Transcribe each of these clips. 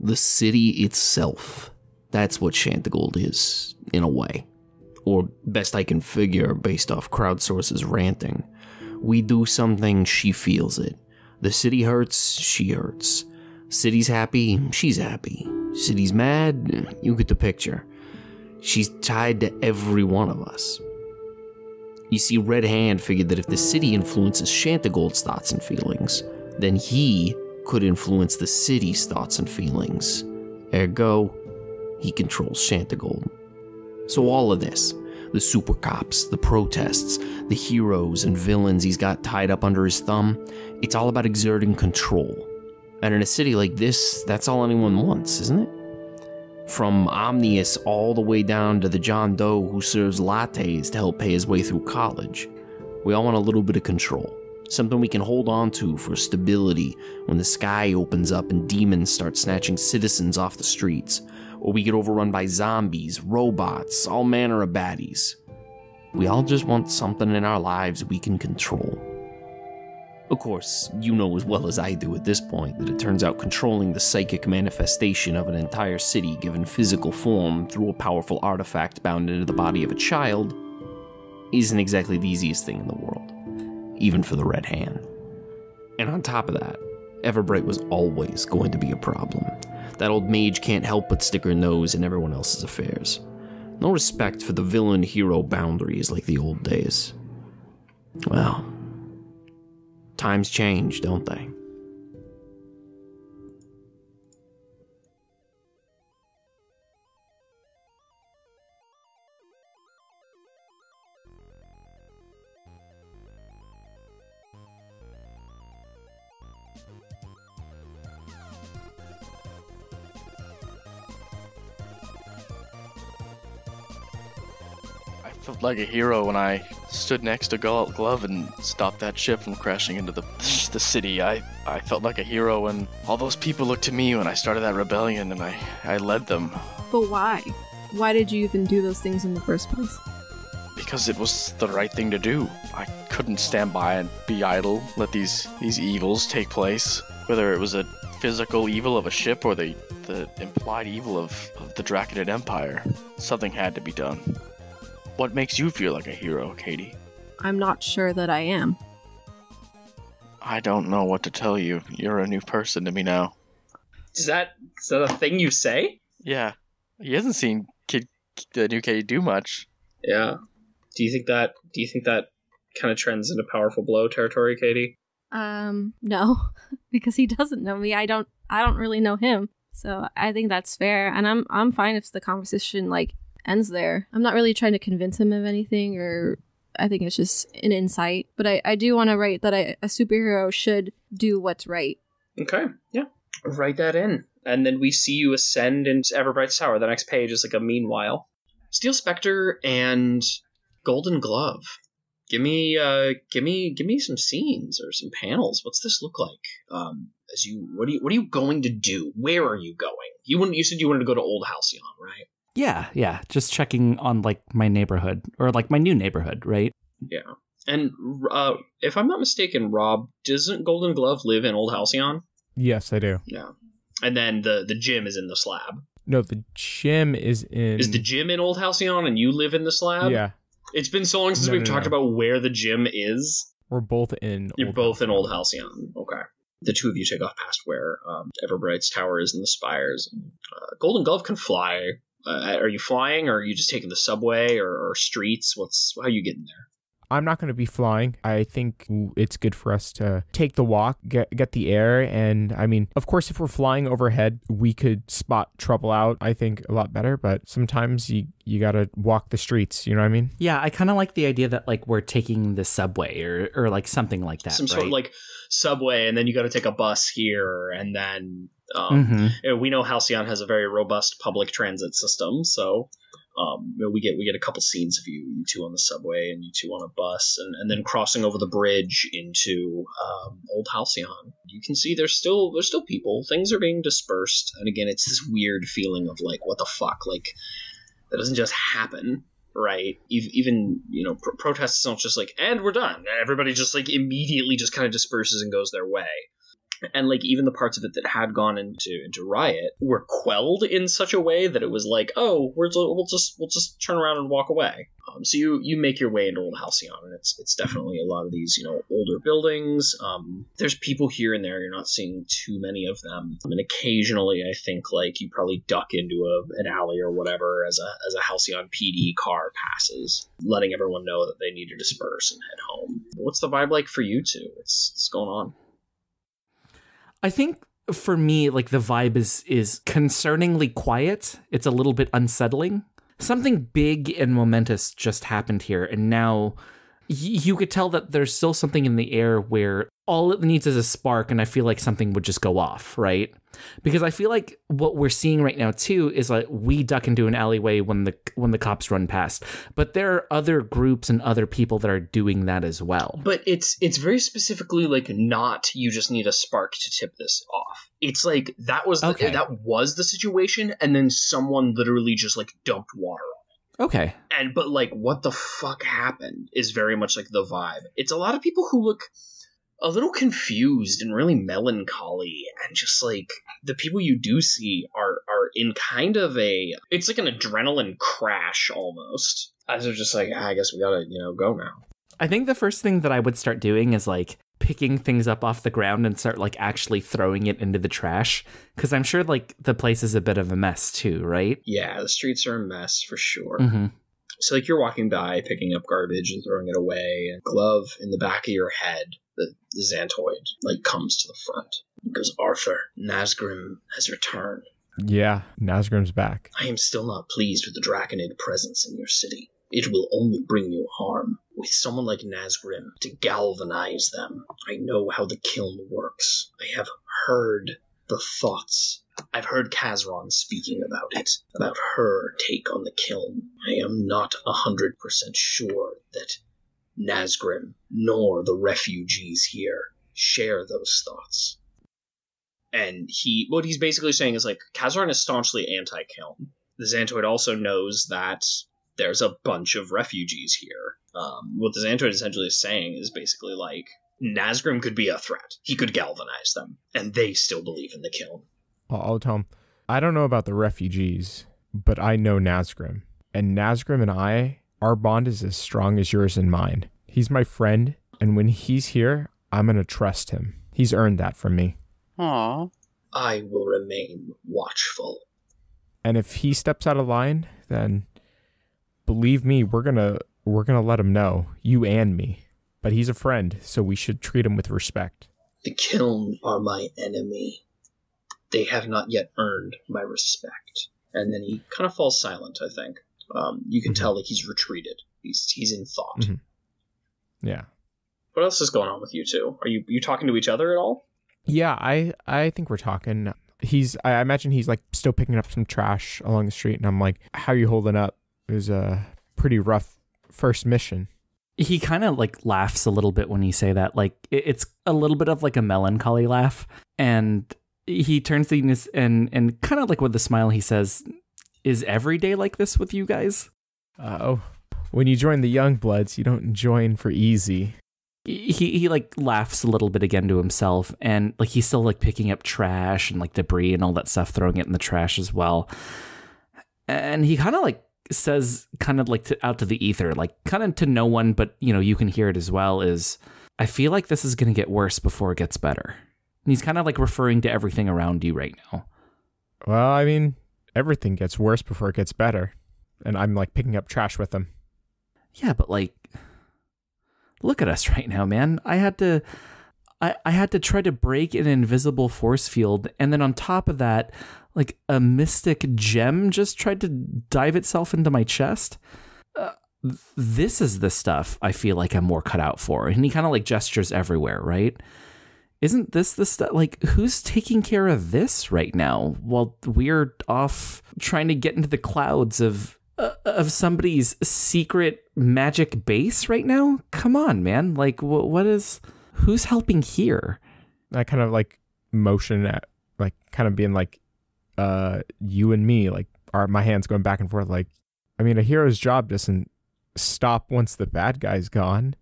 The city itself. That's what Chantigold is, in a way. Or best I can figure based off crowdsources ranting. We do something, she feels it. The city hurts, she hurts. City's happy, she's happy. City's mad, you get the picture. She's tied to every one of us. You see, Red Hand figured that if the city influences Chantigold's thoughts and feelings, then he could influence the city's thoughts and feelings. Ergo, he controls Chantigold. So all of this, the super cops, the protests, the heroes and villains he's got tied up under his thumb, it's all about exerting control. And in a city like this, that's all anyone wants, isn't it? From Omnius all the way down to the John Doe who serves lattes to help pay his way through college. We all want a little bit of control. Something we can hold on to for stability when the sky opens up and demons start snatching citizens off the streets. Or we get overrun by zombies, robots, all manner of baddies. We all just want something in our lives we can control. Of course, you know as well as I do at this point that it turns out controlling the psychic manifestation of an entire city given physical form through a powerful artifact bound into the body of a child isn't exactly the easiest thing in the world, even for the Red Hand. And on top of that, Everbright was always going to be a problem. That old mage can't help but stick her nose in everyone else's affairs. No respect for the villain-hero boundaries like the old days. Well, times change, don't they? I felt like a hero when I stood next to Glove and stopped that ship from crashing into the city. I felt like a hero when all those people looked to me when I started that rebellion and I led them. But why? Why did you even do those things in the first place? Because it was the right thing to do. I couldn't stand by and be idle, let these evils take place. Whether it was a physical evil of a ship or the implied evil of the Draconid Empire. Something had to be done. What makes you feel like a hero, Katie? I'm not sure that I am. I don't know what to tell you. You're a new person to me now. Is that a thing you say? Yeah. He hasn't seen the new Katie do much. Yeah. Do you think that kind of trends into powerful blow territory, Katie? No. Because he doesn't know me. I don't really know him. So I think that's fair. And I'm fine if the conversation ends there. I'm not really trying to convince him of anything, or I think it's just an insight. But I do want to write that a superhero should do what's right. Okay, yeah. Write that in. And then we see you ascend into Everbright's Tower. The next page is a meanwhile. Steel Spectre and Golden Glove. Give me some scenes or some panels. What's this look like? What are you going to do? Where are you going? You said you wanted to go to Old Halcyon, right? Yeah. Just checking on my neighborhood or my new neighborhood, right? Yeah. And if I'm not mistaken, Rob, doesn't Golden Glove live in Old Halcyon? Yes, I do. Yeah. And then the gym is in the slab. No, the gym is in... Is the gym in Old Halcyon and you live in the slab? Yeah. It's been so long since we've talked about where the gym is. We're both in You're both in Old Halcyon. Okay. The two of you take off past where Everbright's Tower is and the spires. Golden Glove can fly. Are you flying, or are you just taking the subway or streets? How are you getting there? I'm not going to be flying. I think it's good for us to take the walk, get the air, and I mean, of course, if we're flying overhead, we could spot trouble out, I think, a lot better, but sometimes you got to walk the streets, you know what I mean? Yeah, I kind of like the idea that we're taking the subway or something like that, Some right? sort of subway, and then you got to take a bus here, and then we know Halcyon has a very robust public transit system, so we get a couple scenes of you two on the subway and you two on a bus, and then crossing over the bridge into Old Halcyon. You can see there's still people. Things are being dispersed, and again, it's this weird feeling of what the fuck, that doesn't just happen. Right, even protests don't just and we're done. Everybody just immediately just kind of disperses and goes their way. And like even the parts of it that had gone into riot were quelled in such a way that it was like, oh, we'll just turn around and walk away. So you make your way into Old Halcyon, and it's definitely a lot of these, you know, older buildings. There's people here and there. You're not seeing too many of them, and occasionally I think like you probably duck into an alley or whatever as a Halcyon PD car passes, letting everyone know that they need to disperse and head home. What's the vibe like for you two? What's going on? I think for me, like the vibe is concerningly quiet. It's a little bit unsettling. Something big and momentous just happened here, and now you could tell that there's still something in the air where all it needs is a spark, and I feel like something would just go off, right? Because I feel like what we're seeing right now too is like we duck into an alleyway when the cops run past, but there are other groups and other people that are doing that as well. But it's very specifically like not you just need a spark to tip this off. It's like that was the situation, and then someone literally just like dumped water on it. Okay. But like what the fuck happened is very much like the vibe. It's a lot of people who look a little confused and really melancholy, and just like the people you do see are in kind of it's like an adrenaline crash almost, as they're just like, I guess we gotta, you know, go now. I think the first thing that I would start doing is like picking things up off the ground and start like actually throwing it into the trash, because I'm sure like the place is a bit of a mess too, right? Yeah, the streets are a mess for sure. Mm-hmm. So like you're walking by picking up garbage and throwing it away, and glove in the back of your head, the Xantoid like comes to the front. He goes, Arthur, Nazgrim has returned. Yeah, Nazgrim's back. I am still not pleased with the Draconid presence in your city. It will only bring you harm. With someone like Nazgrim to galvanize them, I know how the kiln works. I have heard the thoughts. I've heard Kazron speaking about it, about her take on the kiln. I am not 100% sure that Nazgrim nor the refugees here share those thoughts. And what he's basically saying is like, Kazron is staunchly anti-kiln. The Xantoid also knows that there's a bunch of refugees here. What the Xantoid essentially is saying is basically like, Nazgrim could be a threat. He could galvanize them, and they still believe in the kiln. I'll tell him, I don't know about the refugees, but I know Nazgrim. And Nazgrim and our bond is as strong as yours and mine. He's my friend, and when he's here, I'm going to trust him. He's earned that from me. Aww. I will remain watchful. And if he steps out of line, then believe me, we're gonna let him know, you and me. But he's a friend, so we should treat him with respect. The kiln are my enemy. They have not yet earned my respect. And then he kind of falls silent, I think. You can tell like he's retreated. He's in thought. Mm-hmm. Yeah. What else is going on with you two? Are you talking to each other at all? Yeah, I think we're talking. I imagine he's like still picking up some trash along the street, and I'm like, how are you holding up? It was a pretty rough first mission. He kind of like laughs a little bit when you say that. Like it's a little bit of like a melancholy laugh, and he turns to Enos and kind of like with a smile he says, is every day like this with you guys? When you join the Young Bloods, you don't join for easy. He like laughs a little bit again to himself, and like he's still like picking up trash and like debris and all that stuff, throwing it in the trash as well. And he kind of like says, kind of like out to the ether, like kind of to no one, but you know, you can hear it as well, is I feel like this is going to get worse before it gets better. And he's kind of like referring to everything around you right now. Well, I mean, everything gets worse before it gets better. And I'm like picking up trash with him. Yeah, but like, look at us right now, man. I had to try to break an invisible force field, and then on top of that, like a mystic gem just tried to dive itself into my chest. This is the stuff I feel like I'm more cut out for. And he kind of like gestures everywhere, right? Isn't this the stuff? Like, who's taking care of this right now while we're off trying to get into the clouds of somebody's secret magic base right now? Come on, man. Like, who's helping here? I kind of like motion at like kind of being like, you and me, like my hands going back and forth. Like, I mean, a hero's job doesn't stop once the bad guy's gone.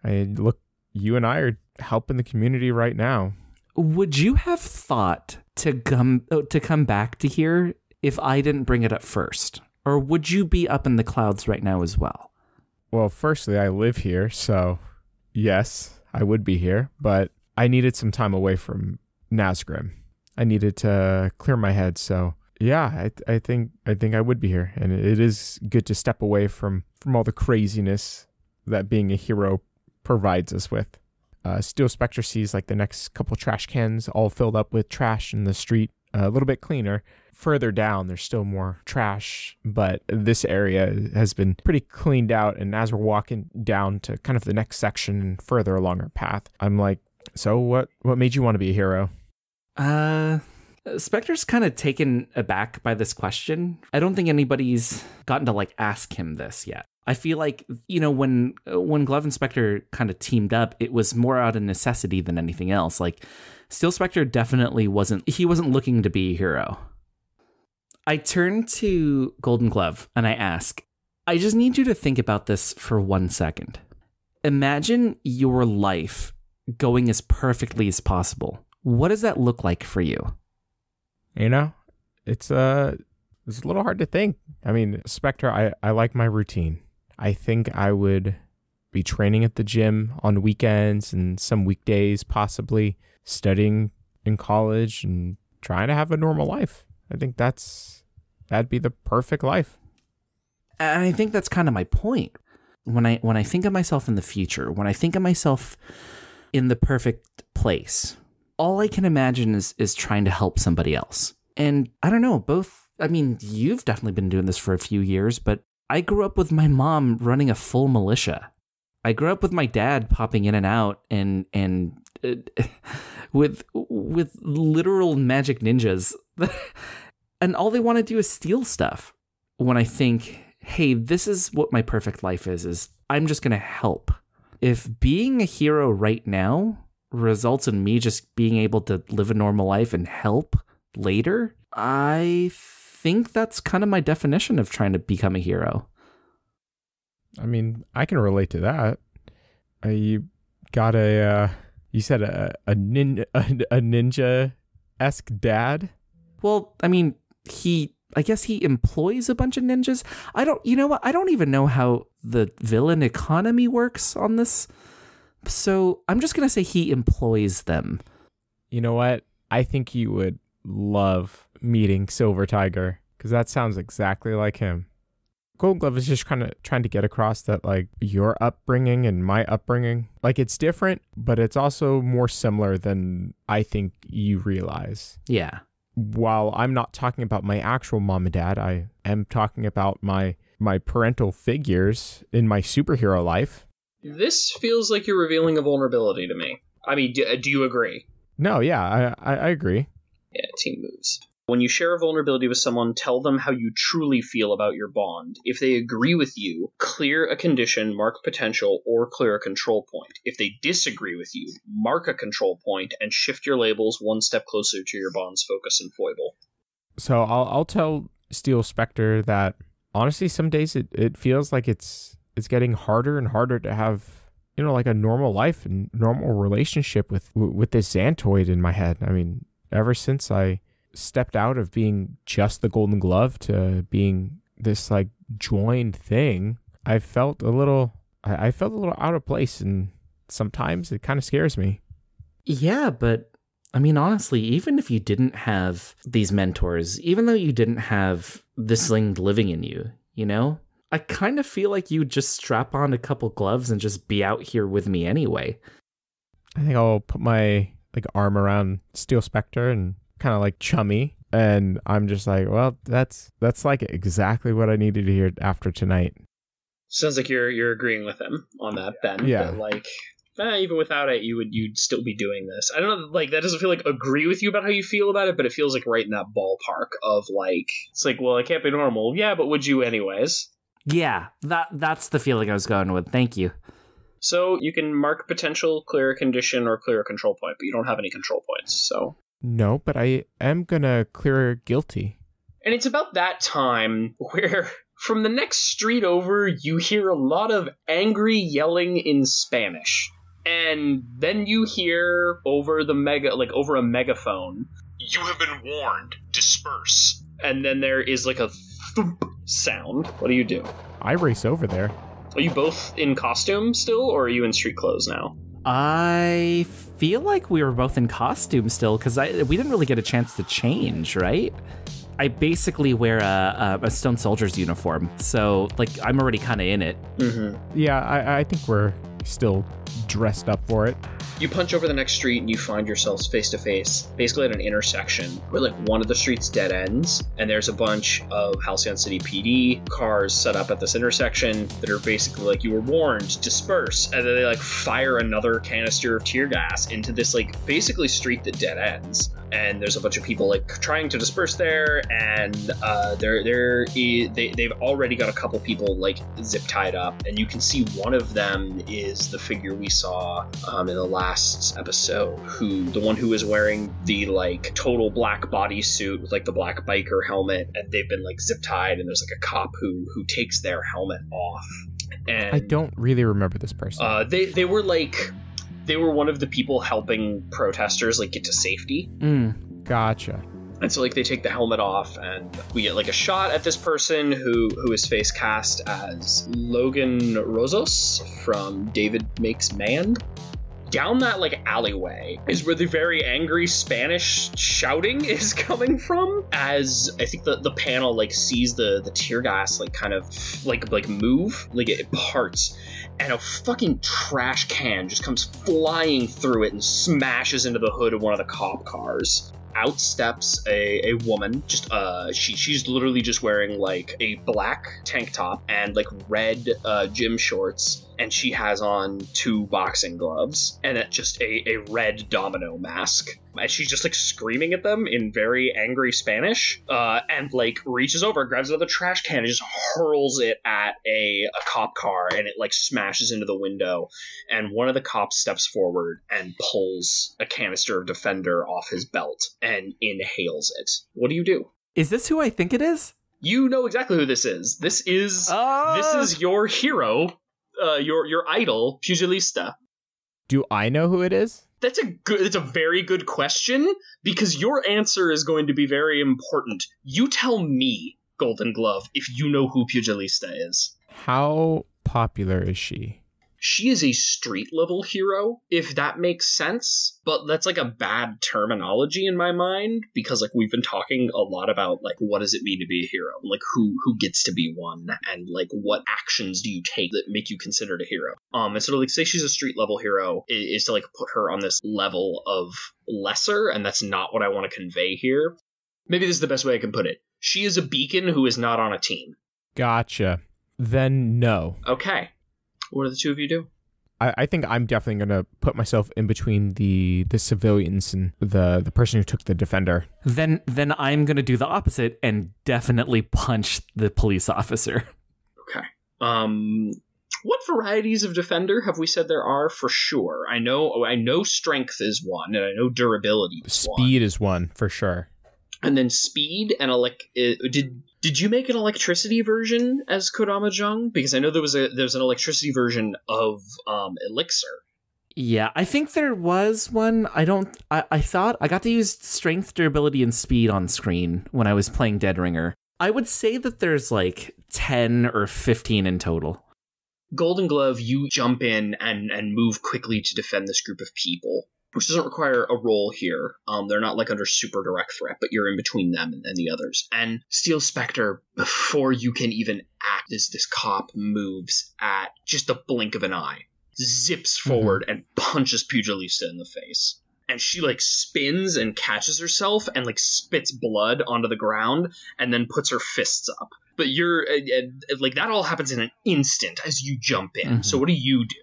Look, you and I are helping the community right now. would you have thought to come back to here if I didn't bring it up first? Or would you be up in the clouds right now as well? Well, firstly, I live here, so yes, I would be here, but I needed some time away from Nazgrim. I needed to clear my head, so yeah, I think I would be here, and it is good to step away from all the craziness that being a hero provides us with. Steel Spectre sees like the next couple trash cans all filled up with trash in the street, a little bit cleaner. Further down, there's still more trash, but this area has been pretty cleaned out. And as we're walking down to kind of the next section and further along our path, I'm like, so what made you want to be a hero? Spectre's kind of taken aback by this question. I don't think anybody's gotten to like ask him this yet. I feel like, you know, when Glove and Spectre kind of teamed up, it was more out of necessity than anything else. Like, Steel Spectre definitely wasn't looking to be a hero. I turn to Golden Glove and I ask, I just need you to think about this for 1 second. Imagine your life going as perfectly as possible. What does that look like for you? You know, it's a little hard to think. I mean, Spectre, I like my routine. I think I would be training at the gym on weekends and some weekdays, possibly studying in college and trying to have a normal life. I think that'd be the perfect life. And I think that's kind of my point. When I think of myself in the future, when I think of myself in the perfect place, all I can imagine is trying to help somebody else. And I don't know, you've definitely been doing this for a few years, but I grew up with my mom running a full militia. I grew up with my dad popping in and out and with literal magic ninjas. And all they want to do is steal stuff. When I think, hey, this is what my perfect life is I'm just going to help. If being a hero right now results in me just being able to live a normal life and help later, I think that's kind of my definition of trying to become a hero. I mean, I can relate to that. You got you said a ninja-esque dad? Well, I mean, I guess he employs a bunch of ninjas. I don't even know how the villain economy works on this. So I'm just going to say he employs them. You know what? I think you would love meeting Silver Tiger, because that sounds exactly like him. Golden Glove is just kind of trying to get across that, like, your upbringing and my upbringing, like, it's different, but it's also more similar than I think you realize. Yeah. While I'm not talking about my actual mom and dad, I am talking about my parental figures in my superhero life. This feels like you're revealing a vulnerability to me. I mean, do you agree? No, yeah, I agree. Yeah, team moves. When you share a vulnerability with someone, tell them how you truly feel about your bond. If they agree with you, clear a condition, mark potential, or clear a control point. If they disagree with you, mark a control point and shift your labels one step closer to your bond's focus and foible. So I'll tell Steel Spectre that honestly, some days it feels like it's getting harder and harder to have, you know, like a normal life and normal relationship with this Xantoid in my head. I mean, ever since I stepped out of being just the Golden Glove to being this like joined thing, I felt a little out of place, and sometimes it kind of scares me. Yeah, but I mean, honestly, even if you didn't have these mentors, even though you didn't have this thing living in you, you know, I kind of feel like you just strap on a couple gloves and just be out here with me anyway. I think I'll put my like arm around Steel Spectre and kind of like chummy, and I'm just like, well, that's like exactly what I needed to hear after tonight. Sounds like you're agreeing with him on that, Ben. Yeah. But like, even without it, you'd still be doing this. I don't know, like, that doesn't feel like agree with you about how you feel about it, but it feels like right in that ballpark of like, it's like, well, I can't be normal. Yeah, but would you anyways? Yeah, that's the feeling I was going with. Thank you. So you can mark potential, clear a condition, or clear a control point, but you don't have any control points, so. No, but I am gonna clear guilty. And it's about that time where, from the next street over, you hear a lot of angry yelling in Spanish. And then you hear over a megaphone, "You have been warned. Disperse." And then there is like a thump sound. What do you do? I race over there. Are you both in costume still, or are you in street clothes now? I feel like we were both in costume still, because we didn't really get a chance to change, right? I basically wear a Stone Soldier's uniform, so like I'm already kind of in it. Mm-hmm. Yeah, I think we're still dressed up for it. You punch over the next street and you find yourselves face to face, basically at an intersection where like one of the streets dead ends, and there's a bunch of Halcyon City PD cars set up at this intersection that are basically like, "You were warned, disperse," and then they like fire another canister of tear gas into this like basically street that dead ends. And there's a bunch of people like trying to disperse there, and they've already got a couple people like zip tied up, and you can see one of them is the figure we saw in the last episode, the one who is wearing the like total black bodysuit with like the black biker helmet, and they've been like zip tied, and there's like a cop who takes their helmet off. And I don't really remember this person. They were one of the people helping protesters like get to safety. Gotcha. And so like they take the helmet off, and we get like a shot at this person who is face cast as Logan Rosos from David Makes Man. Down that like alleyway is where the very angry Spanish shouting is coming from, as I think the panel like sees the tear gas like kind of like move, like it parts, and a fucking trash can just comes flying through it and smashes into the hood of one of the cop cars. Out steps a woman. She's literally just wearing like a black tank top and like red gym shorts, and she has on 2 boxing gloves and just a red domino mask. And she's just like screaming at them in very angry Spanish, and like reaches over, grabs another trash can, and just hurls it at a cop car, and it like smashes into the window. And one of the cops steps forward and pulls a canister of Defender off his belt and inhales it. What do you do? Is this who I think it is? You know exactly who this is. This is your hero, your idol, Pugilista. Do I know who it is? That's a very good question, because your answer is going to be very important. You tell me, Golden Glove, if you know who Pugilista is. How popular is she? She is a street-level hero, if that makes sense, but that's like a bad terminology in my mind, because like we've been talking a lot about like what does it mean to be a hero, like who gets to be one, and like what actions do you take that make you considered a hero. And so to like say she's a street-level hero is to like put her on this level of lesser, and that's not what I want to convey here. Maybe this is the best way I can put it. She is a beacon who is not on a team. Gotcha. Then no. Okay. What do the two of you do? I think I'm definitely going to put myself in between the civilians and the person who took the Defender. Then I'm going to do the opposite and definitely punch the police officer. Okay. What varieties of Defender have we said there are for sure? I know strength is one, and I know durability is one. Speed is one, for sure. And then speed and did you make an electricity version as Kodama Jung? Because I know there's an electricity version of Elixir. Yeah, I think there was one. I thought I got to use strength, durability, and speed on screen when I was playing Dead Ringer. I would say that there's like 10 or 15 in total. Golden Glove, you jump in and move quickly to defend this group of people, which doesn't require a roll here. They're not like under super direct threat, but you're in between them and the others. And Steel Spectre, before you can even act, this cop moves at just the blink of an eye, zips forward and punches Pugilista in the face. And she like spins and catches herself and like spits blood onto the ground and then puts her fists up. But you're like, that all happens in an instant as you jump in. So what do you do?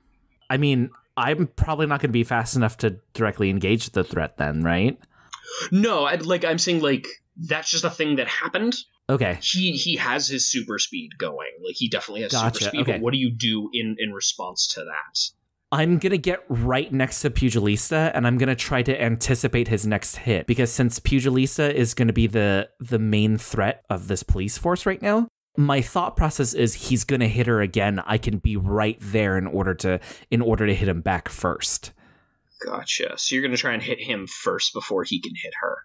I mean, I'm probably not going to be fast enough to directly engage the threat then, right? No, I'm saying like that's just a thing that happened. Okay. He has his super speed going. Like he definitely has super speed. Okay. But what do you do in response to that? I'm going to get right next to Pugilista, and I'm going to try to anticipate his next hit, because since Pugilista is going to be the main threat of this police force right now, my thought process is he's going to hit her again. I can be right there in order to hit him back first. Gotcha. So you're going to try and hit him first before he can hit her.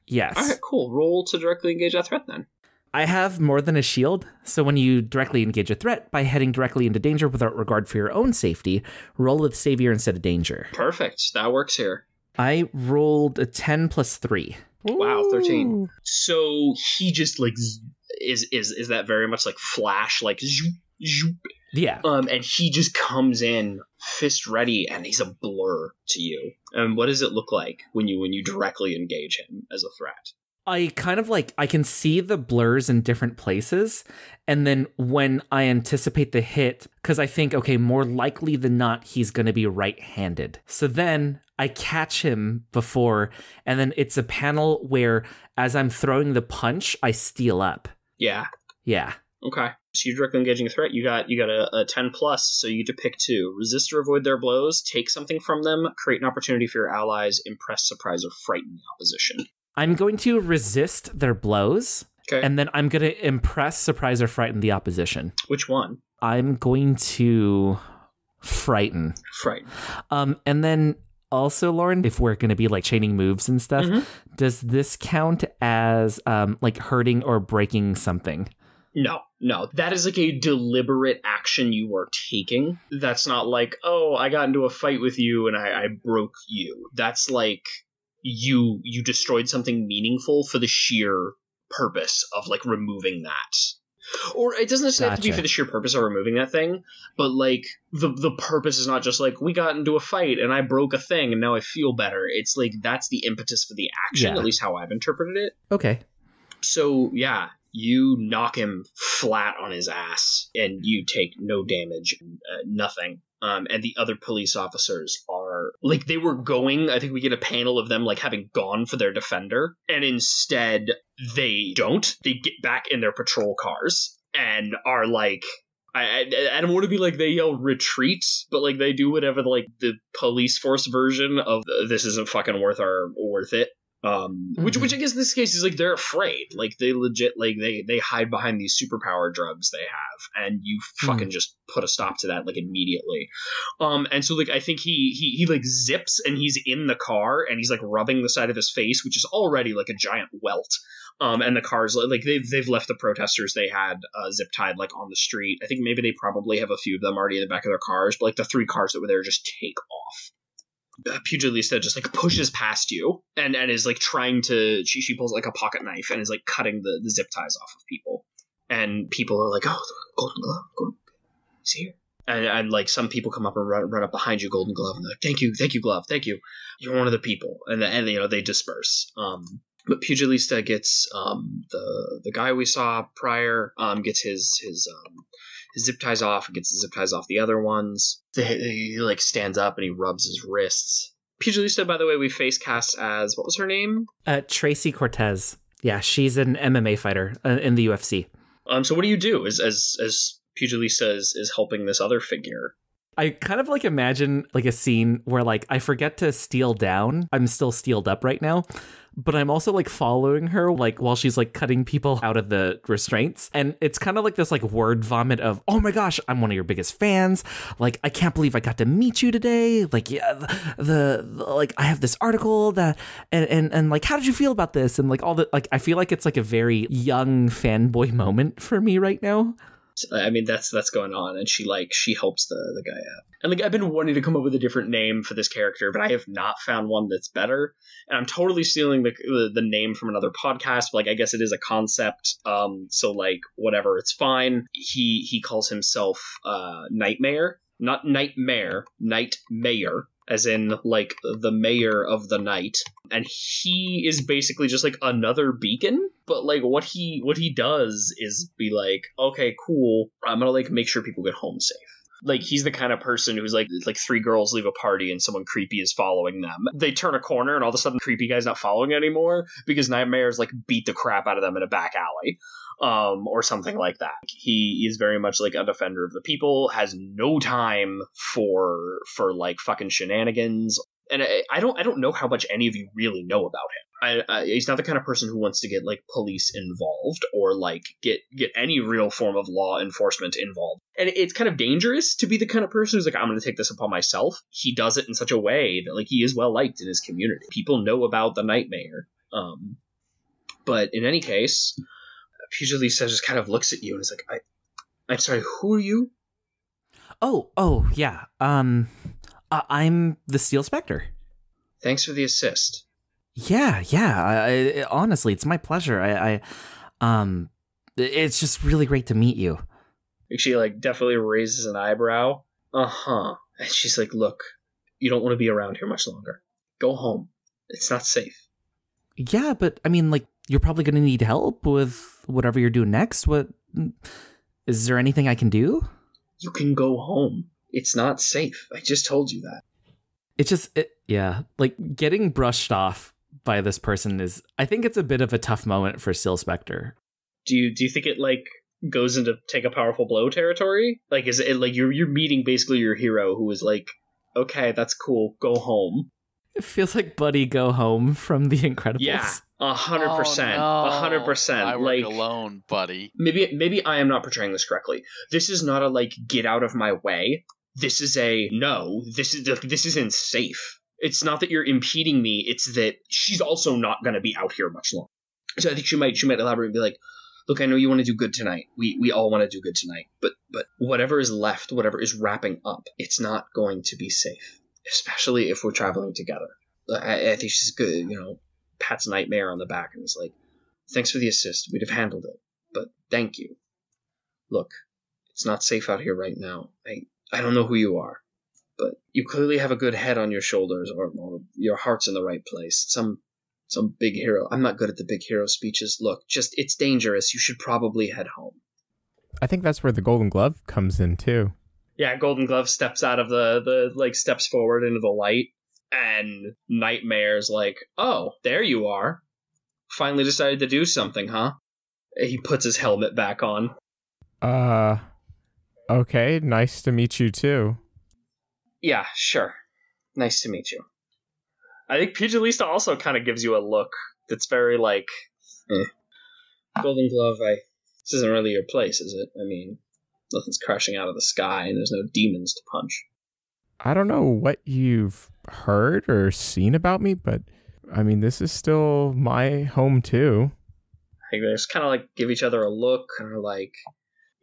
Yes. All right, cool. Roll to directly engage that threat then. I have more than a shield, so when you directly engage a threat by heading directly into danger without regard for your own safety, roll with savior instead of danger. Perfect. That works here. I rolled a 10 plus 3. Wow, 13. So he just like is that very much like Flash, like zoop, zoop. Yeah. And he just comes in fist ready, and he's a blur to you. And what does it look like when you directly engage him as a threat? I kind of like, I can see the blurs in different places. And then when I anticipate the hit, because I think, okay, more likely than not, he's going to be right-handed. So then I catch him before, and then it's a panel where as I'm throwing the punch, I steal up. Yeah. Yeah. Okay. So you're directly engaging a threat. You got a 10 plus, so you get to pick 2. Resist or avoid their blows, take something from them, create an opportunity for your allies, impress, surprise, or frighten the opposition. I'm going to resist their blows, Okay. and then I'm going to impress, surprise, or frighten the opposition. Which one? I'm going to frighten. Frighten. And then also, Lauren, if we're going to be like chaining moves and stuff, does this count as like hurting or breaking something? No. That is like a deliberate action you are taking. That's not like, oh, I got into a fight with you and I broke you. That's like you destroyed something meaningful for the sheer purpose of like removing that. Or it doesn't necessarily have to be for the sheer purpose of removing that thing, but like the purpose is not just like we got into a fight and I broke a thing and now I feel better. It's like that's the impetus for the action, at least how I've interpreted it. Okay. So yeah, you knock him flat on his ass and you take no damage, nothing. And the other police officers are like, they were going, I think we get a panel of them like having gone for their defender, and instead they don't. They get back in their patrol cars and are like, I don't want to be like they yell retreat, but like they do whatever like the police force version of this isn't fucking worth it. Which I guess in this case is like they're afraid, like they legit like they hide behind these superpower drugs they have, and you fucking just put a stop to that like immediately. And so like I think he like zips and he's in the car and he's like rubbing the side of his face, which is already like a giant welt. And the cars like they've left the protesters they had zip tied like on the street. I think maybe they probably have a few of them already in the back of their cars, but like the 3 cars that were there just take off. Pugilista just like pushes past you and is like trying to she pulls like a pocket knife and is like cutting the zip ties off of people, and people are like, oh, Golden Glove, he's here. And like some people come up and run up behind you, Golden Glove, and they're like, thank you Glove, thank you, you're one of the people, and you know they disperse. But Pugilista gets the guy we saw prior gets his zip ties off and gets the zip ties off the other ones. He like stands up and he rubs his wrists. Pugilista, by the way, we face cast as, what was her name? Tracy Cortez. Yeah, she's an MMA fighter in the UFC. So what do you do as Pugilista is helping this other figure? I kind of like imagine like a scene where like I forget to steal down. I'm still steeled up right now, but I'm also like following her like while she's like cutting people out of the restraints. And it's kind of like this like word vomit of, oh my gosh, I'm one of your biggest fans. Like, I can't believe I got to meet you today. Like, yeah, the like I have this article that and like, how did you feel about this? And like all the like, I feel like it's like a very young fanboy moment for me right now. I mean, that's going on, and she helps the guy out. And like, I've been wanting to come up with a different name for this character, but I have not found one that's better. And I'm totally stealing the name from another podcast, but like, I guess it is a concept. So like, whatever, it's fine. He calls himself Nightmare, not Nightmare, Nightmare, as in like the mayor of the night. And he is basically just like another beacon, but like what he does is be like, okay, cool, I'm gonna like make sure people get home safe. Like, he's the kind of person who's like 3 girls leave a party and someone creepy is following them. They turn a corner and all of a sudden the creepy guy's not following anymore because Nightmare's like beat the crap out of them in a back alley. Or something like that. He is very much like a defender of the people, has no time for like fucking shenanigans. And I don't know how much any of you really know about him. He's not the kind of person who wants to get like police involved or like get any real form of law enforcement involved. And it's kind of dangerous to be the kind of person who's like, I'm going to take this upon myself. He does it in such a way that like he is well liked in his community. People know about the Nightmare. But in any case, Pugilista just kind of looks at you and is like, I'm sorry, who are you? Oh, yeah. I'm the Steel Spectre. Thanks for the assist. Yeah. Honestly, it's my pleasure. It's just really great to meet you. She like definitely raises an eyebrow. And she's like, look, you don't want to be around here much longer. Go home. It's not safe. Yeah, but I mean, like, you're probably going to need help with whatever you're doing next. Is there anything I can do? You can go home. It's not safe. I just told you that. Like getting brushed off by this person I think it's a bit of a tough moment for Steel Spectre. Do you think it like goes into take a powerful blow territory? Like, is it like you're meeting basically your hero who is like, okay, that's cool, go home. It feels like Buddy Go Home from The Incredibles. Yeah, 100%. 100%. I work like, alone, buddy. Maybe I am not portraying this correctly. This is not a like get out of my way. This is a no. This isn't safe. It's not that you're impeding me. It's that she's also not going to be out here much longer. So I think she might elaborate and be like, look, I know you want to do good tonight. We all want to do good tonight. But whatever is left, whatever is wrapping up, it's not going to be safe. Especially if we're traveling together. I think she's good, you know, pats Nightmare on the back and is like, thanks for the assist. We'd have handled it. But thank you. Look, it's not safe out here right now. I don't know who you are. But you clearly have a good head on your shoulders or your heart's in the right place. Some big hero. I'm not good at the big hero speeches. Look, just it's dangerous. You should probably head home. I think that's where the Golden Glove comes in too. Yeah, Golden Glove steps out of the steps forward into the light, and Nightmare's like, oh, there you are. Finally decided to do something, huh? He puts his helmet back on. Okay, nice to meet you too. Yeah, sure. Nice to meet you. I think Pugilista also kind of gives you a look that's very like, Golden Glove, this isn't really your place, is it? I mean, nothing's crashing out of the sky, and there's no demons to punch. I don't know what you've heard or seen about me, but I mean, this is still my home too. They just kind of like give each other a look, and are like,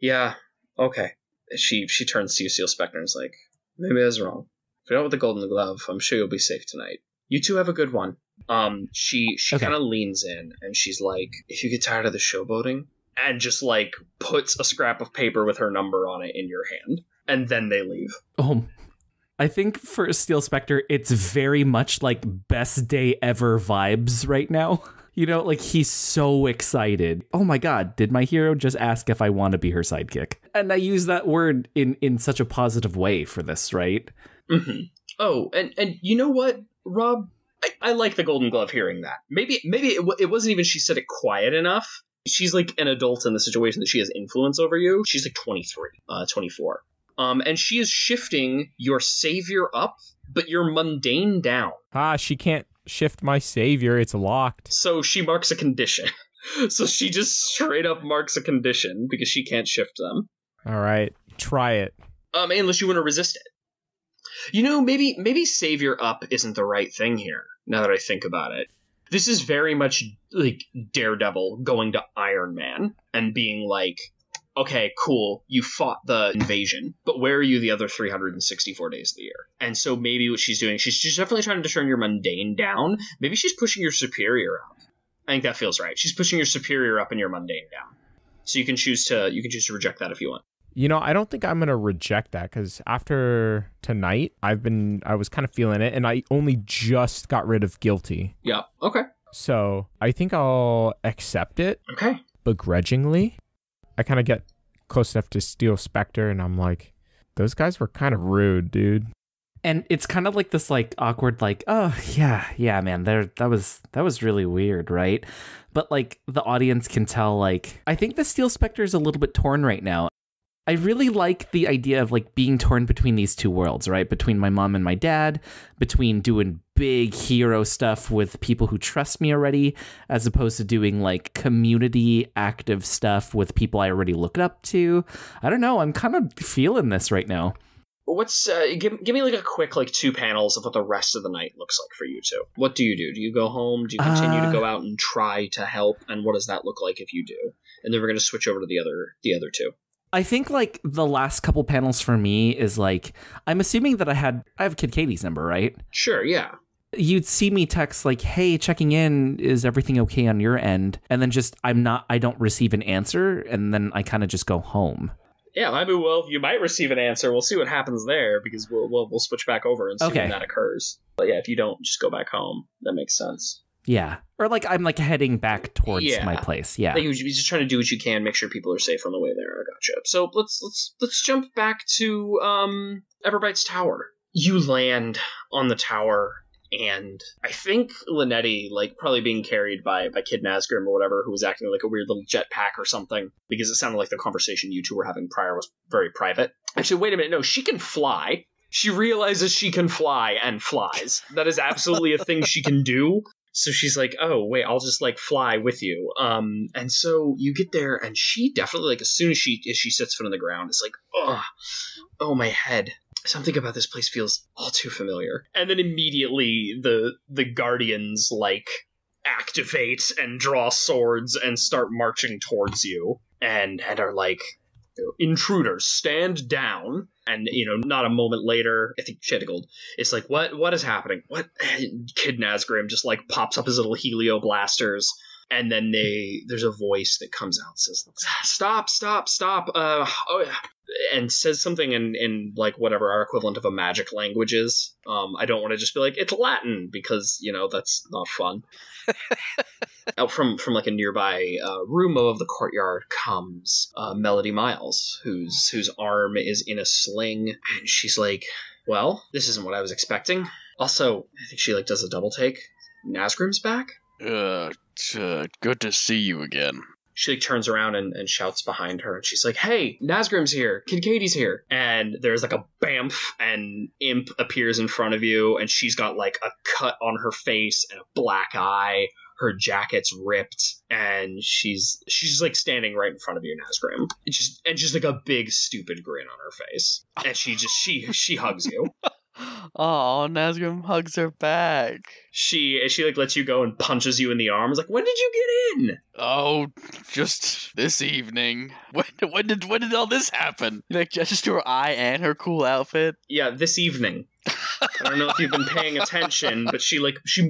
yeah, okay. She turns to you, Steel Spectre, and is like, maybe I was wrong. If you're not with the Golden Glove, I'm sure you'll be safe tonight. You two have a good one. She okay. Kind of leans in, and she's like, if you get tired of the showboating, and just like puts a scrap of paper with her number on it in your hand, and then they leave. I think for Steel Spectre, it's very much like best day ever vibes right now. You know, like he's so excited. Oh my God, did my hero just ask if I want to be her sidekick? And I use that word in such a positive way for this, right? Mm-hmm. Oh, and you know what, Rob? I like the Golden Glove hearing that. Maybe it wasn't even she said it quiet enough. She's like an adult in the situation that she has influence over you. She's like 24. And she is shifting your savior up, but your mundane down. She can't shift my savior. It's locked. So she marks a condition. So she just straight up marks a condition because she can't shift them. All right, try it. Unless you want to resist it. You know, maybe savior up isn't the right thing here, now that I think about it. This is very much like Daredevil going to Iron Man and being like, okay, cool, you fought the invasion, but where are you the other 364 days of the year? And so maybe what she's doing, she's definitely trying to turn your mundane down. Maybe she's pushing your superior up. I think that feels right. She's pushing your superior up and your mundane down. So you can choose to reject that if you want. You know, I don't think I'm going to reject that because after tonight, I was kind of feeling it, and I only just got rid of guilty. Yeah, okay. So I think I'll accept it. Okay. Begrudgingly. I kind of get close enough to Steel Spectre, and I'm like, those guys were kind of rude, dude. And it's kind of like this like awkward, like, oh, yeah, man, that was really weird, right? But like the audience can tell, like, I think the Steel Spectre is a little bit torn right now. I really like the idea of like being torn between these two worlds, right? Between my mom and my dad, between doing big hero stuff with people who trust me already, as opposed to doing like community active stuff with people I already look up to. I don't know. I'm kind of feeling this right now. What's give me like a quick like 2 panels of what the rest of the night looks like for you two. What do? Do you go home? Do you continue to go out and try to help? And what does that look like if you do? And then we're going to switch over to the other two. I think like the last couple panels for me is like, I'm assuming that I have Kid Katie's number, right? Sure, yeah. You'd see me text like, hey, checking in, is everything okay on your end? And then just I don't receive an answer, and then I kind of just go home. Yeah, I mean, well, you might receive an answer. We'll see what happens there, because we'll switch back over and see when that occurs. But yeah, if you don't, just go back home. That makes sense. Yeah. Or like I'm like heading back towards my place. Yeah. Like, you're just trying to do what you can, make sure people are safe on the way there. I gotcha. So let's jump back to Everbright's tower. You land on the tower, and I think Linetti, like, probably being carried by Kid Nazgrim or whatever, who was acting like a weird little jetpack or something, because it sounded like the conversation you two were having prior was very private. Actually, wait a minute. No, she can fly. She realizes she can fly and flies. That is absolutely a thing she can do. So she's like, oh, wait, I'll just, like, fly with you. And so you get there, and she definitely, like, as soon as she sets foot on the ground, is like, oh, my head. Something about this place feels all too familiar. And then immediately the Guardians, like, activate and draw swords and start marching towards you, and are like, intruders, stand down. And, not a moment later, I think Chantigold, it's like, what is happening? What? Kid Nazgrim just, like, pops up his little helio blasters, and then there's a voice that comes out and says, stop, and says something in like, whatever our equivalent of a magic language is. I don't want to just be like, it's Latin, because, that's not fun. Out from like a nearby room above the courtyard comes Melody Miles, whose arm is in a sling, and she's like, well, this isn't what I was expecting. Also, I think she like does a double take. Nazgrim's back? Good to see you again. She like turns around and shouts behind her, and she's like, hey, Nazgrim's here, Kid Katie's here. And there's like a bamf, and Imp appears in front of you, and she's got like a cut on her face and a black eye. Her jacket's ripped, and she's like standing right in front of you, Nazgrim. And just like a big stupid grin on her face. And she hugs you. Oh, Nazgrim hugs her back. She like lets you go and punches you in the arm. It's like, when did you get in? Oh, just this evening. When did all this happen? You like gestures to her eye and her cool outfit? Yeah, this evening. I don't know if you've been paying attention, but she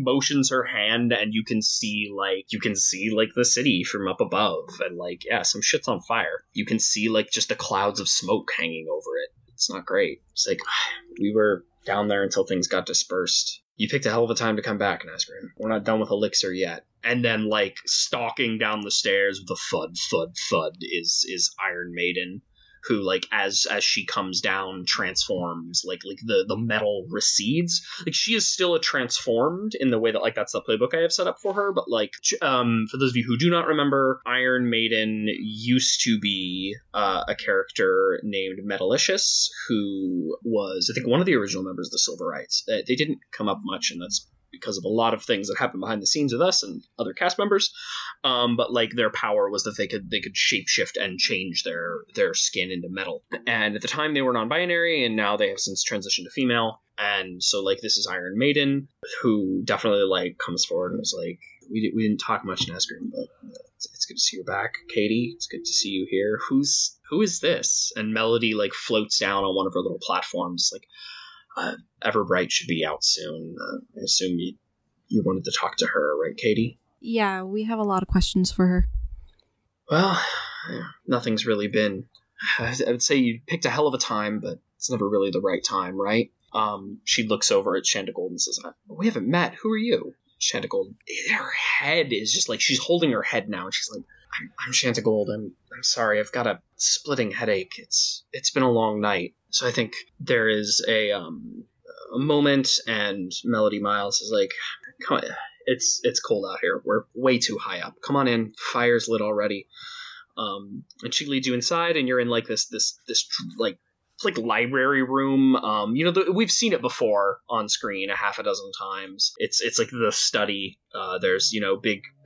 motions her hand, and you can see the city from up above, and like, yeah, some shit's on fire. You can see like just the clouds of smoke hanging over it. It's not great. It's like, we were down there until things got dispersed. You picked a hell of a time to come back, Nazgrim. We're not done with Elixir yet. And then, like, stalking down the stairs with a thud, thud, thud is Iron Maiden, who, like, as she comes down, transforms, like the metal recedes. Like, she is still a transformed in the way that, like, that's the playbook I have set up for her, but, like, for those of you who do not remember, Iron Maiden used to be a character named Metalicious, who was, I think, one of the original members of the Silverites. They didn't come up much, and that's because of a lot of things that happened behind the scenes with us and other cast members. But like their power was that they could shapeshift and change their skin into metal. And at the time they were non-binary, and now they have since transitioned to female. And so like this is Iron Maiden, who definitely like comes forward and was like, we didn't talk much, Nazgrim, but it's good to see you back, Katie. It's good to see you here. Who is this? And Melody like floats down on one of her little platforms, like, Everbright should be out soon. I assume you wanted to talk to her, right, Katie? Yeah, we have a lot of questions for her. Well, nothing's really been... I would say you picked a hell of a time, but it's never really the right time, right? She looks over at Chantigold and says, we haven't met. Who are you? Chantigold, her head is just like, she's holding her head now, and she's like, I'm Chantigold. I'm sorry. I've got a splitting headache. It's been a long night. So I think there is a moment, and Melody Miles is like, come on, it's cold out here. We're way too high up. Come on in. Fire's lit already. And she leads you inside, and you're in like this like library room. We've seen it before on screen a half a dozen times. It's like the study. There's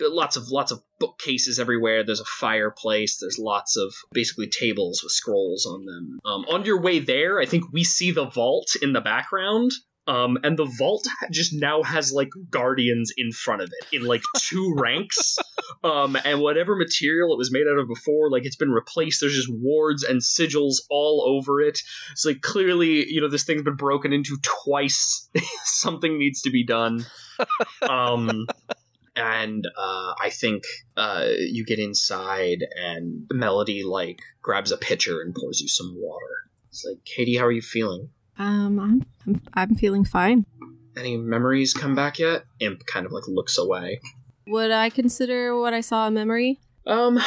lots of bookcases everywhere. There's a fireplace. There's lots of basically tables with scrolls on them. On your way there, I think we see the vault in the background. And the vault just now has like guardians in front of it in like 2 ranks. And whatever material it was made out of before, like it's been replaced. There's just wards and sigils all over it. It's like clearly, this thing's been broken into twice. Something needs to be done. And I think you get inside and Melody like grabs a pitcher and pours you some water. It's like, Katie, how are you feeling? I'm feeling fine. Any memories come back yet? Imp kind of like looks away. Would I consider what I saw a memory? I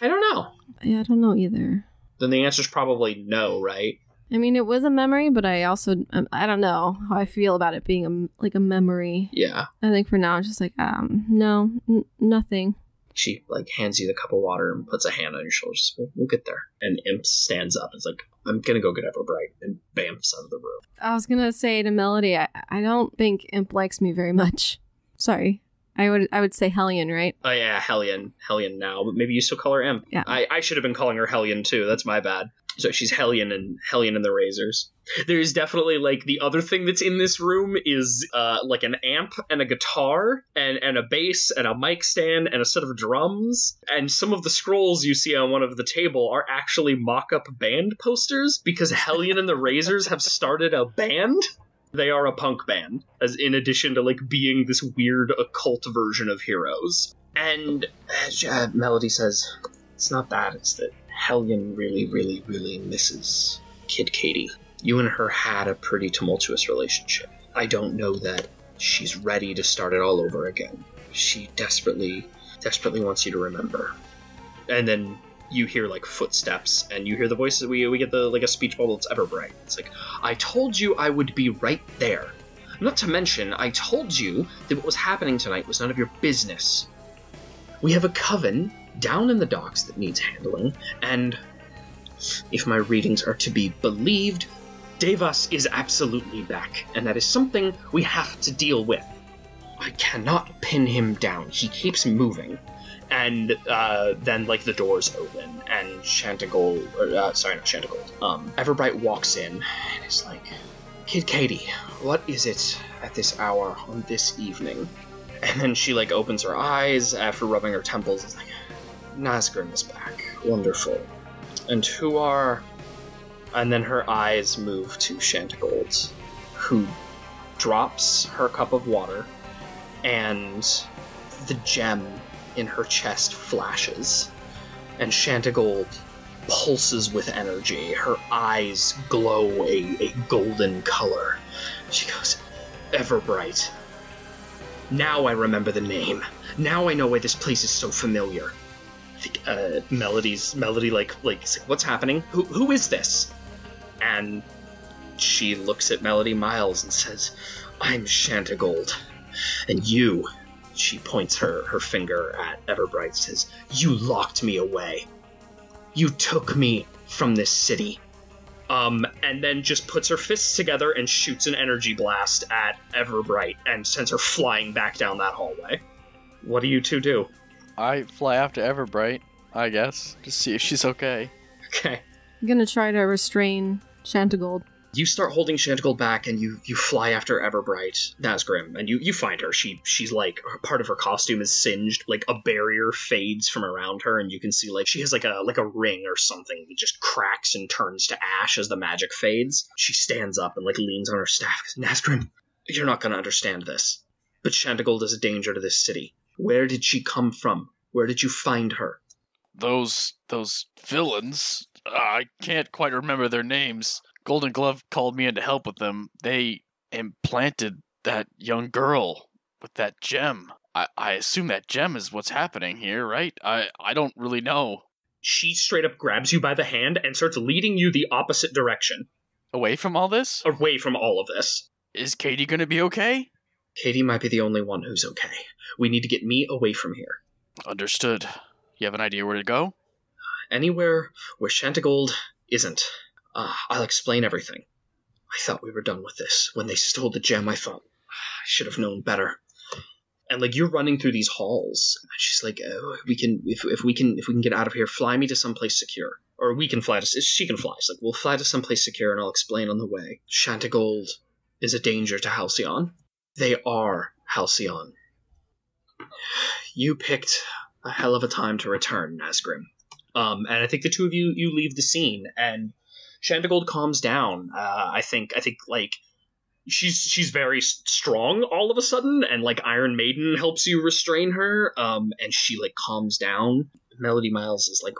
don't know. Yeah, I don't know either. Then the answer's probably no, right? I mean, it was a memory, but I also, I don't know how I feel about it being a memory. Yeah. I think for now, I'm just like, no, nothing. She like hands you the cup of water and puts a hand on your shoulders. We'll get there. And Imp stands up and is like, I'm gonna go get Everbright, and bamfs out of the room. I was gonna say to Melody, I don't think Imp likes me very much. Sorry. I would say Hellion, right? Oh yeah, Hellion now, but maybe you still call her Imp. Yeah. I should have been calling her Hellion too. That's my bad. So she's Hellion and the Razors. There's definitely like the other thing that's in this room is like an amp and a guitar and a bass and a mic stand and a set of drums. And some of the scrolls you see on one of the table are actually mock-up band posters because Hellion and the Razors have started a band. They are a punk band, as in addition to like being this weird occult version of Heroes. And Melody says, it's not that, it's that Hellion really, really, really misses Kid Katie. You and her had a pretty tumultuous relationship. I don't know that she's ready to start it all over again. She desperately wants you to remember. And then you hear like footsteps, and you hear the voices. We get the like a speech bubble that's Everbright. It's like, I told you I would be right there. Not to mention, I told you that what was happening tonight was none of your business. We have a coven down in the docks that needs handling, and if my readings are to be believed, Devas is absolutely back, and that is something we have to deal with. I cannot pin him down. He keeps moving. And then, like, the doors open, and Everbright walks in, and is like, Kid Katie, what is it at this hour on this evening? And then she, like, opens her eyes after rubbing her temples, and is like, Nazgrim is back. Wonderful. And who are... And then her eyes move to Chantigold, who drops her cup of water, and the gem in her chest flashes, and Chantigold pulses with energy. Her eyes glow a golden color. She goes, Everbright. Now I remember the name. Now I know why this place is so familiar. I think Melody like what's happening? Who is this? And she looks at Melody Miles and says, I'm Chantigold. And you, she points her finger at Everbright, says, you locked me away. You took me from this city. And then just puts her fists together and shoots an energy blast at Everbright and sends her flying back down that hallway. What do you two do? I fly after Everbright, I guess, to see if she's okay. Okay. I'm gonna try to restrain Chantigold. You start holding Chantigold back, and you fly after Everbright, Nazgrim, and you find her. She's like, part of her costume is singed, like a barrier fades from around her, and you can see like she has like a ring or something that just cracks and turns to ash as the magic fades. She stands up and like leans on her staff. Nazgrim, you're not gonna understand this, but Chantigold is a danger to this city. Where did she come from? Where did you find her? Those villains, I can't quite remember their names. Golden Glove called me in to help with them. They implanted that young girl with that gem. I assume that gem is what's happening here, right? I don't really know. She straight up grabs you by the hand and starts leading you the opposite direction. Away from all this? Away from all of this. Is Katie gonna be okay? Katie might be the only one who's okay. We need to get me away from here. Understood. You have an idea where to go? Anywhere where Chantigold isn't. I'll explain everything. I thought we were done with this. When they stole the gem, I thought, I should have known better. And, like, you're running through these halls. And she's like, if we can get out of here, fly me to someplace secure. Or we can fly to... She can fly. She's like, we'll fly to someplace secure and I'll explain on the way. Chantigold is a danger to Halcyon. They are Halcyon. You picked a hell of a time to return, Nazgrim. And I think the two of you leave the scene, and Chantigold calms down. I think like she's very strong all of a sudden, and like Iron Maiden helps you restrain her. And she like calms down. Melody Miles is like,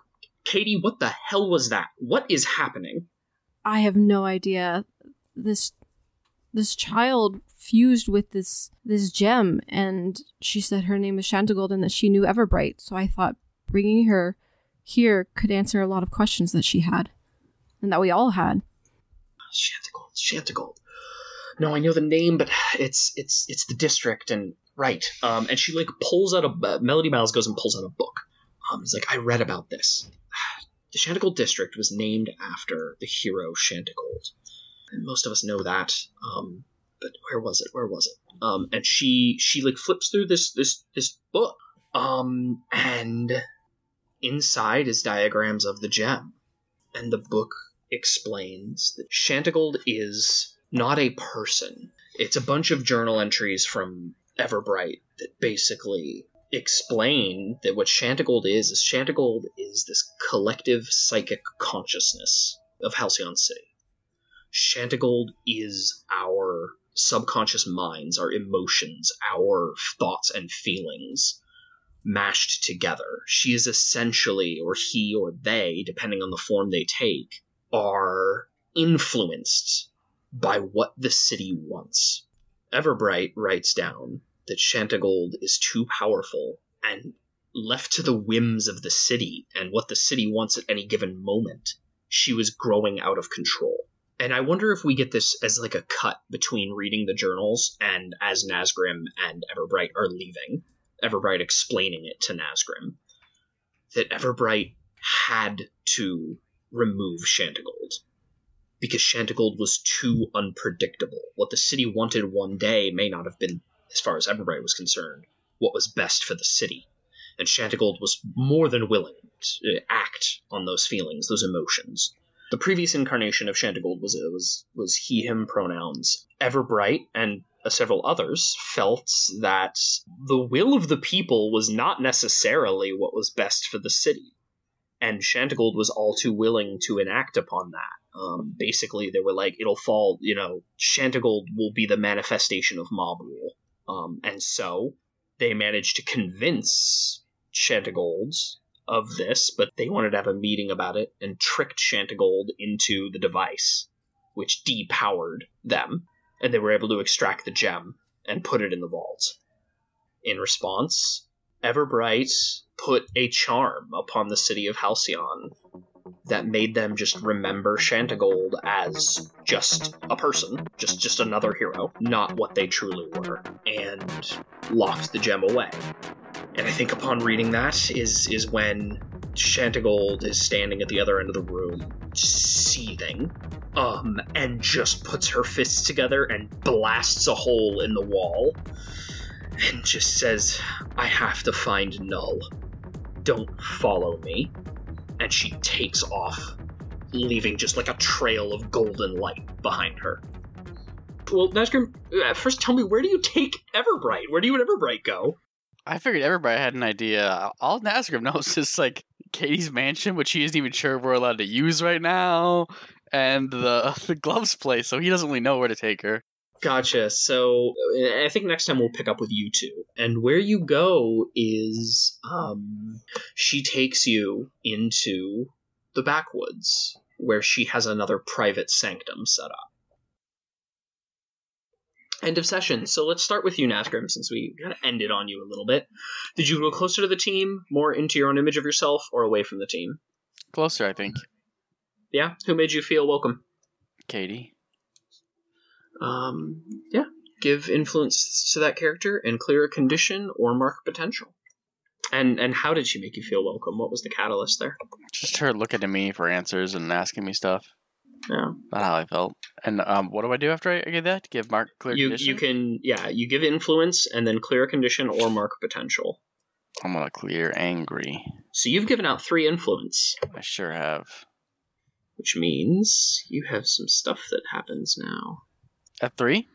Katie, what the hell was that? What is happening? I have no idea. This child fused with this gem, and she said her name is Chantigold and that she knew Everbright. So I thought bringing her here could answer a lot of questions that she had, and that we all had. Chantigold. No, I know the name, but it's the district, and right. And she like pulls out Melody Miles goes and pulls out a book. It's like, I read about this. The Chantigold district was named after the hero Chantigold. And most of us know that. But where was it? And she like flips through this book. And inside is diagrams of the gem. And the book explains that Chantigold is not a person. It's a bunch of journal entries from Everbright that basically explain that what Chantigold is this collective psychic consciousness of Halcyon City. Chantigold is our subconscious minds, our emotions, our thoughts and feelings mashed together. She is essentially, or he or they, depending on the form they take, are influenced by what the city wants. Everbright writes down that Chantigold is too powerful and left to the whims of the city and what the city wants at any given moment. She was growing out of control. And I wonder if we get this as like a cut between reading the journals and as Nazgrim and Everbright are leaving, Everbright explaining it to Nazgrim, that Everbright had to remove Chantigold because Chantigold was too unpredictable. What the city wanted one day may not have been, as far as Everbright was concerned, what was best for the city. And Chantigold was more than willing to act on those feelings, those emotions. The previous incarnation of Chantigold was he, him pronouns. Everbright and several others felt that the will of the people was not necessarily what was best for the city. And Chantigold was all too willing to enact upon that. Basically, they were like, it'll fall, Chantigold will be the manifestation of mob rule. And so they managed to convince Chantigold of this, but they wanted to have a meeting about it and tricked Chantigold into the device, which depowered them, and they were able to extract the gem and put it in the vault. In response, Everbright put a charm upon the city of Halcyon that made them just remember Chantigold as just a person, just another hero, not what they truly were, and locked the gem away. And I think upon reading that is when Chantigold is standing at the other end of the room, seething, and just puts her fists together and blasts a hole in the wall, and just says, I have to find Null. Don't follow me. And she takes off, leaving just like a trail of golden light behind her. Well, Nazgrim, first tell me, where do you take Everbright? Where do you and Everbright go? I figured everybody had an idea. All Nazgrim knows is like Katie's mansion, which he isn't even sure we're allowed to use right now, and the gloves place, so he doesn't really know where to take her. Gotcha. So I think next time we'll pick up with you two. And where you go is she takes you into the backwoods, where she has another private sanctum set up. End of session. So let's start with you, Nazgrim, since we kind of ended on you a little bit. Did you go closer to the team, more into your own image of yourself, or away from the team? Closer, I think. Yeah? Who made you feel welcome? Katie. Yeah. Give influence to that character and clear a condition or mark potential. And how did she make you feel welcome? What was the catalyst there? Just her looking at me for answers and asking me stuff. Yeah. Not how I felt. And what do I do after I get that? Give Mark clear condition? You give influence and then clear a condition or mark potential. I'm gonna clear angry. So you've given out 3 influence. I sure have. Which means you have some stuff that happens now. At 3?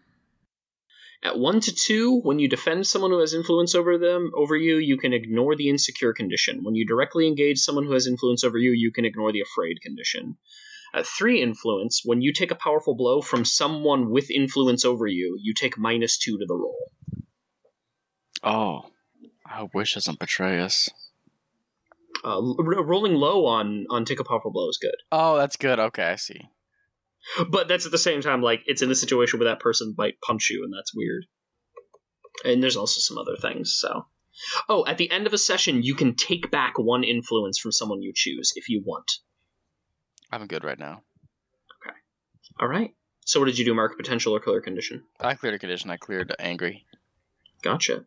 At 1 to 2, when you defend someone who has influence over you, you can ignore the insecure condition. When you directly engage someone who has influence over you, you can ignore the afraid condition. At 3 influence, when you take a powerful blow from someone with influence over you, you take -2 to the roll. Oh, I wish doesn't betray us. Rolling low on take a powerful blow is good. Oh, that's good. Okay, I see. But that's at the same time, like, it's in a situation where that person might punch you, and that's weird. And there's also some other things, so... Oh, at the end of a session, you can take back 1 influence from someone you choose, if you want. I'm good right now. Okay. Alright. So what did you do, mark potential or clear condition? I cleared a condition. I cleared angry. Gotcha.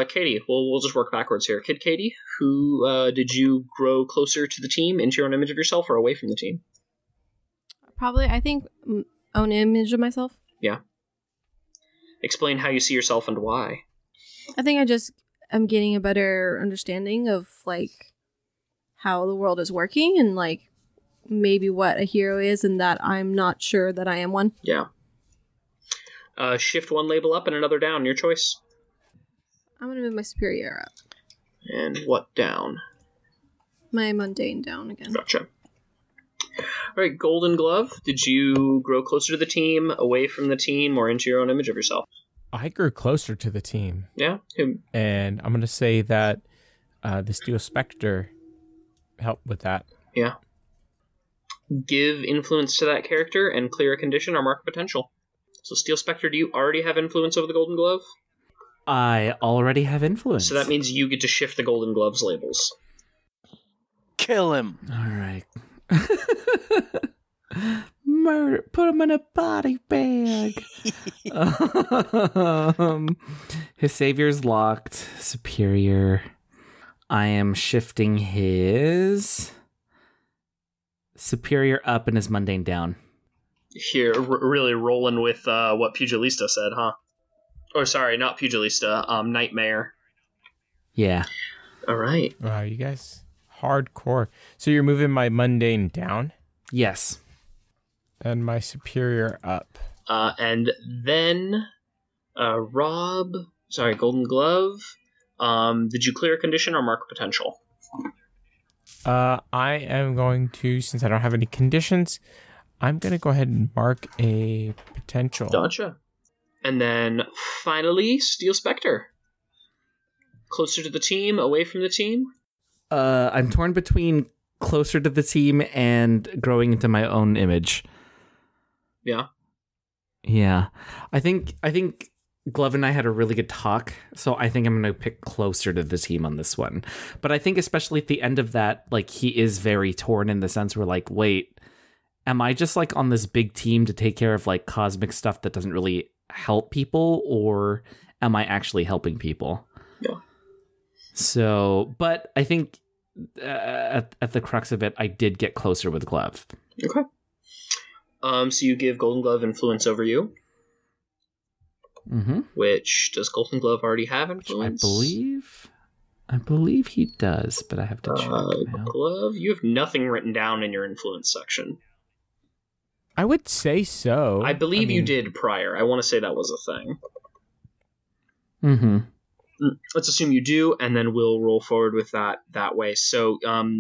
Katie, we'll just work backwards here. Kid Katie, who did you grow closer to the team, into your own image of yourself, or away from the team? Probably, I think, own image of myself. Yeah. Explain how you see yourself and why. I think I just am getting a better understanding of, like, how the world is working and, like, maybe what a hero is and that I'm not sure that I am one. Yeah. Shift 1 label up and another down, your choice. I'm going to move my superior up. And what down? My mundane down again. Gotcha. All right, Golden Glove, did you grow closer to the team, away from the team, or into your own image of yourself? I grew closer to the team. Yeah? And I'm going to say that the Steel Spectre helped with that. Yeah. Give influence to that character and clear a condition or mark potential. So, Steel Spectre, do you already have influence over the Golden Glove? I already have influence. So that means you get to shift the Golden Glove's labels. Kill him. All right. Murder. Put him in a body bag. His savior's locked. Superior. I am shifting his superior up and his mundane down. Here, really rolling with what Pugilista said, huh? Or sorry, not Pugilista. Nightmare. Yeah. All right. Wow, you guys hardcore. So you're moving my mundane down? Yes. And my superior up. And then, Golden Glove, did you clear a condition or mark potential? I am going to, since I don't have any conditions, I'm going to go ahead and mark a potential. Gotcha. And then, finally, Steel Spectre. Closer to the team, away from the team? I'm torn between closer to the team and growing into my own image. Yeah. Yeah. I think Glove and I had a really good talk, so I think I'm going to pick closer to the team on this one. But I think especially at the end of that, like, he is very torn in the sense where, like, wait, am I just, like, on this big team to take care of, like, cosmic stuff that doesn't really help people, or am I actually helping people? Yeah. So, but I think at the crux of it, I did get closer with Glove. Okay. So you give Golden Glove influence over you. Mm-hmm. Which, does Golden Glove already have influence? I believe he does, but I have to check now. Glove, you have nothing written down in your influence section. I would say so. I believe you did prior. I want to say that was a thing. Mm-hmm. Let's assume you do, and then we'll roll forward with that way. So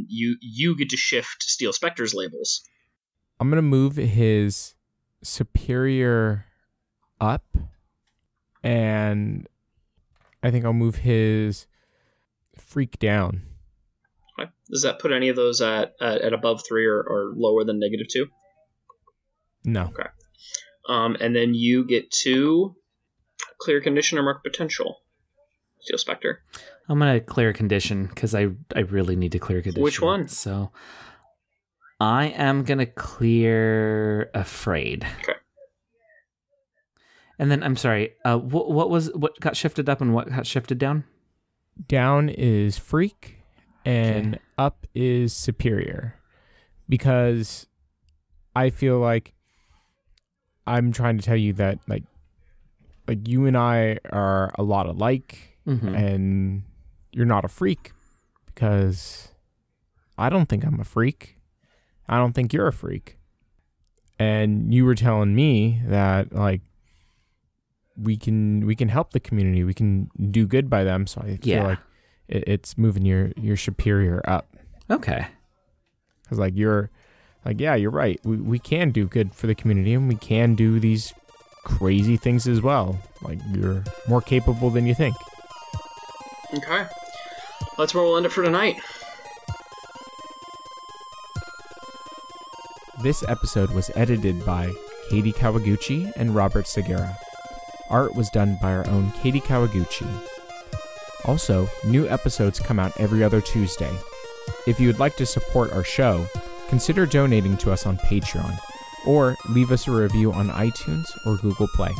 you get to shift Steel Spectre's labels. I'm going to move his superior up, and I think I'll move his freak down. Okay. Does that put any of those at above 3 or lower than -2? No. Okay. And then you get to clear condition or mark potential. Steel Spectre. I'm going to clear a condition because I really need to clear a condition. Which one? So I am going to clear afraid. Okay. And then, I'm sorry, what got shifted up and what got shifted down? down is freak and up is superior, because I feel like I'm trying to tell you that like you and I are a lot alike, and you're not a freak, because I don't think I'm a freak. I don't think you're a freak. And you were telling me that like we can help the community, we can do good by them. So I feel like it's moving your superior up. Okay. Because like you're right. We can do good for the community, and we can do these crazy things as well. Like you're more capable than you think. Okay. That's where we'll end it for tonight. This episode was edited by Katie Kawaguchi and Robert Segura. Art was done by our own Katie Kawaguchi. Also, new episodes come out every other Tuesday. If you would like to support our show, consider donating to us on Patreon, or leave us a review on iTunes or Google Play.